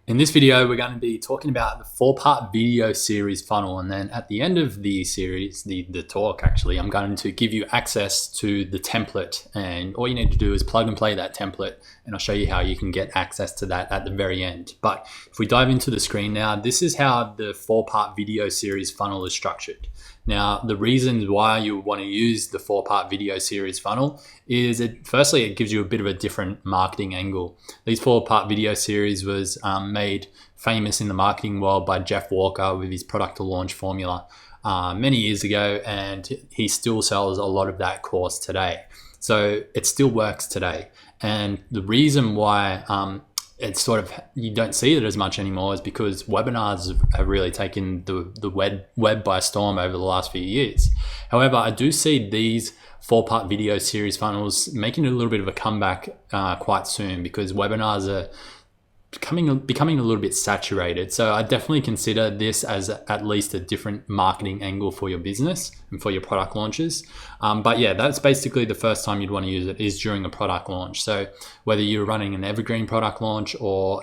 In this video, we're going to be talking about the 4-part video series funnel. And then at the end of the series, the talk actually, I'm going to give you access to the template. And all you need to do is plug and play that template. And I'll show you how you can get access to that at the very end. But if we dive into the screen now, this is how the 4-part video series funnel is structured. Now, the reasons why you want to use the 4-part video series funnel is firstly, it gives you a bit of a different marketing angle. These 4-part video series was made famous in the marketing world by Jeff Walker with his product to launch formula many years ago, and he still sells a lot of that course today. So it still works today. And the reason why it's sort of, you don't see it as much anymore is because webinars have really taken the web by storm over the last few years. However, I do see these 4-part video series funnels making a little bit of a comeback quite soon, because webinars are becoming a little bit saturated. So I definitely consider this as at least a different marketing angle for your business and for your product launches. But yeah, that's basically the first time you'd want to use it is during a product launch. So whether you're running an evergreen product launch or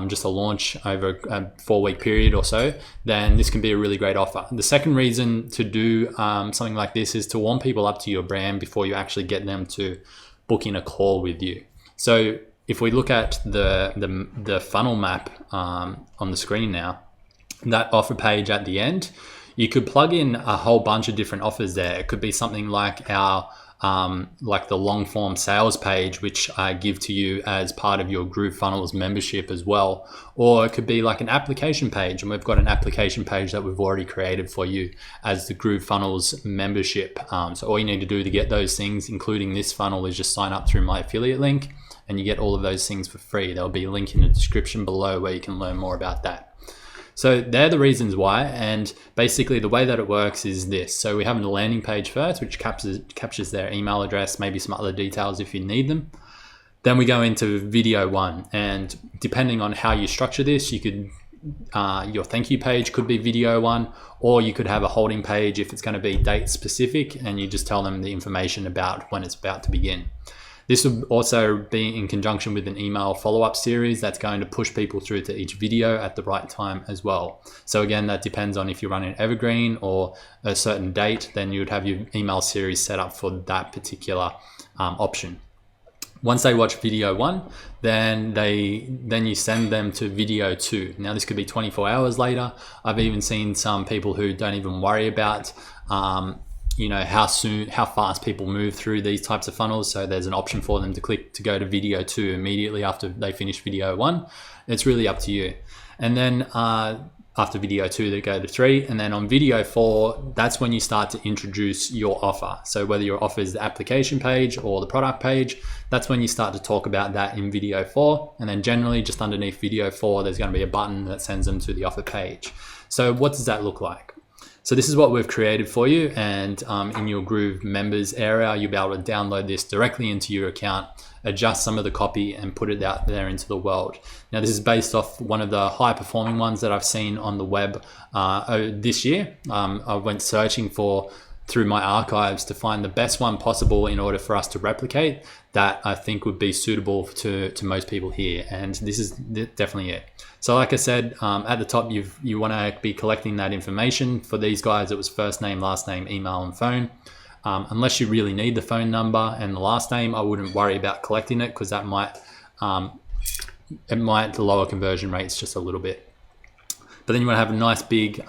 just a launch over a 4-week period or so, then this can be a really great offer. The second reason to do something like this is to warm people up to your brand before you actually get them to book in a call with you. So if we look at the funnel map on the screen now, that offer page at the end, you could plug in a whole bunch of different offers there. It could be something like our like the long form sales page, which I give to you as part of your GrooveFunnels membership as well. Or it could be like an application page, and we've got an application page that we've already created for you as the GrooveFunnels membership. So all you need to do to get those things, including this funnel, is just sign up through my affiliate link, and you get all of those things for free. There'll be a link in the description below where you can learn more about that. So they're the reasons why, and basically the way that it works is this. So we have a landing page first, which captures their email address, maybe some other details if you need them. Then we go into video 1, and depending on how you structure this, you could your thank you page could be video 1, or you could have a holding page if it's going to be date specific, and you just tell them the information about when it's about to begin. This will also be in conjunction with an email follow-up series that's going to push people through to each video at the right time as well. So again, that depends on if you're running evergreen or a certain date, then you would have your email series set up for that particular option. Once they watch video 1, then you send them to video 2. Now this could be 24 hours later. I've even seen some people who don't even worry about how fast people move through these types of funnels. So there's an option for them to click to go to video 2 immediately after they finish video 1. It's really up to you. And then after video 2, they go to 3. And then on video 4, that's when you start to introduce your offer. So whether your offer is the application page or the product page, that's when you start to talk about that in video 4. And then generally just underneath video 4, there's going to be a button that sends them to the offer page. So what does that look like? So this is what we've created for you, and in your Groove members area, you'll be able to download this directly into your account, adjust some of the copy and put it out there into the world. Now this is based off one of the high performing ones that I've seen on the web this year. I went searching through my archives to find the best one possible in order for us to replicate that I think would be suitable to most people here, and this is definitely it. So like I said, at the top, you want to be collecting that information. For these guys, it was first name, last name, email, and phone. Unless you really need the phone number and the last name, I wouldn't worry about collecting it, because that might lower conversion rates just a little bit. But then you want to have a nice big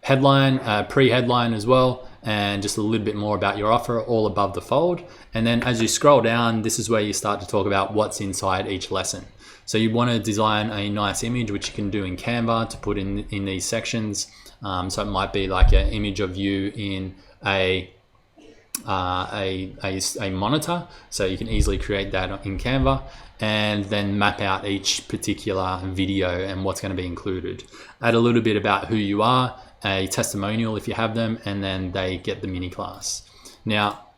headline, pre-headline as well, and just a little bit more about your offer all above the fold. And then as you scroll down, this is where you start to talk about what's inside each lesson. So you want to design a nice image, which you can do in Canva to put in these sections. So it might be like an image of you in a monitor. So you can easily create that in Canva and then map out each particular video and what's going to be included. Add a little bit about who you are, a testimonial if you have them, and then they get the mini class. Now,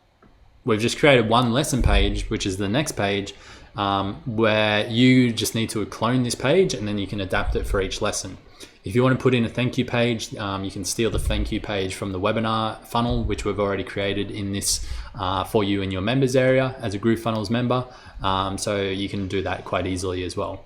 we've just created one lesson page, which is the next page, where you just need to clone this page and then you can adapt it for each lesson. If you want to put in a thank you page, you can steal the thank you page from the webinar funnel, which we've already created in this for you in your members area as a GrooveFunnels member. So you can do that quite easily as well.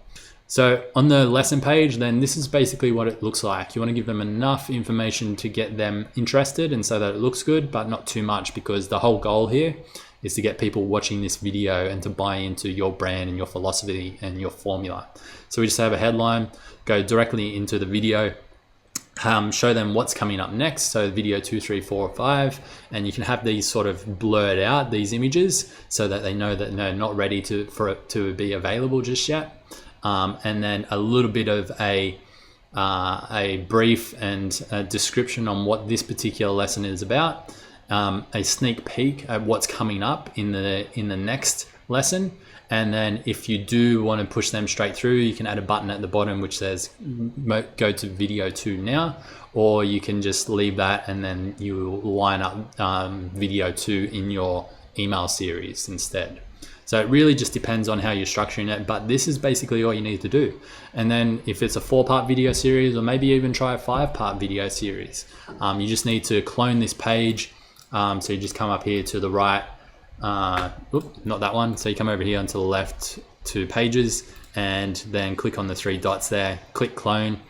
So on the lesson page, then this is basically what it looks like. You want to give them enough information to get them interested and so that it looks good, but not too much, because the whole goal here is to get people watching this video and to buy into your brand and your philosophy and your formula. So we just have a headline, go directly into the video, show them what's coming up next. So video 2, 3, 4, or 5, and you can have these sort of blurred out, these images, so that they know that they're not ready for it to be available just yet. And then a little bit of a brief and a description on what this particular lesson is about, a sneak peek at what's coming up in the next lesson. And then if you do want to push them straight through, you can add a button at the bottom which says go to video 2 now, or you can just leave that and then you line up video 2 in your email series instead. So it really just depends on how you're structuring it, but this is basically all you need to do. And then if it's a 4-part video series, or maybe even try a 5-part video series, you just need to clone this page. So you just come up here to the right, not that one. So you come over here onto the left to pages, and then click on the 3 dots there, click clone.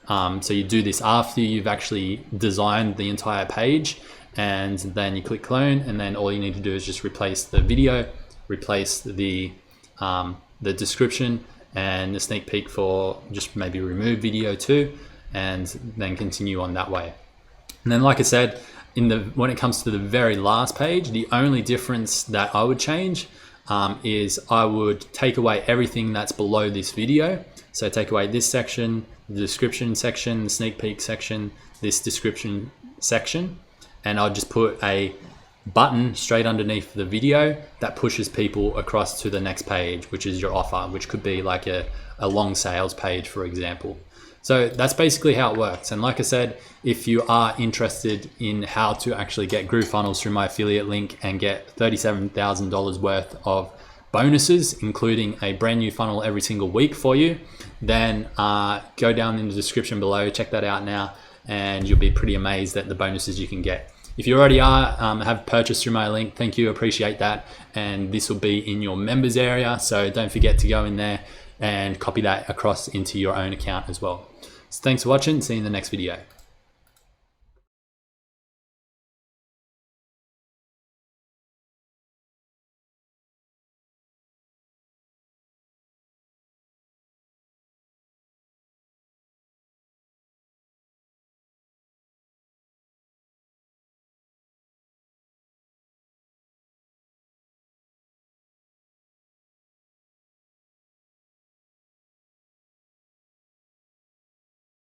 So you do this after you've actually designed the entire page, and then you click clone, and then all you need to do is just replace the video, replace the description and the sneak peek for just maybe remove video 2, and then continue on that way. And then, like I said, when it comes to the very last page, the only difference that I would change is I would take away everything that's below this video. So take away this section, the description section, the sneak peek section, this description section, and I'll just put a button straight underneath the video that pushes people across to the next page, which is your offer, which could be like a long sales page, for example. So that's basically how it works. And like I said, if you are interested in how to actually get GrooveFunnels through my affiliate link and get $37,000 worth of bonuses, including a brand new funnel every single week for you, then go down in the description below, check that out now, and you'll be pretty amazed at the bonuses you can get. If you already have purchased through my link, thank you, appreciate that. And this will be in your members area, so don't forget to go in there and copy that across into your own account as well. So thanks for watching, see you in the next video.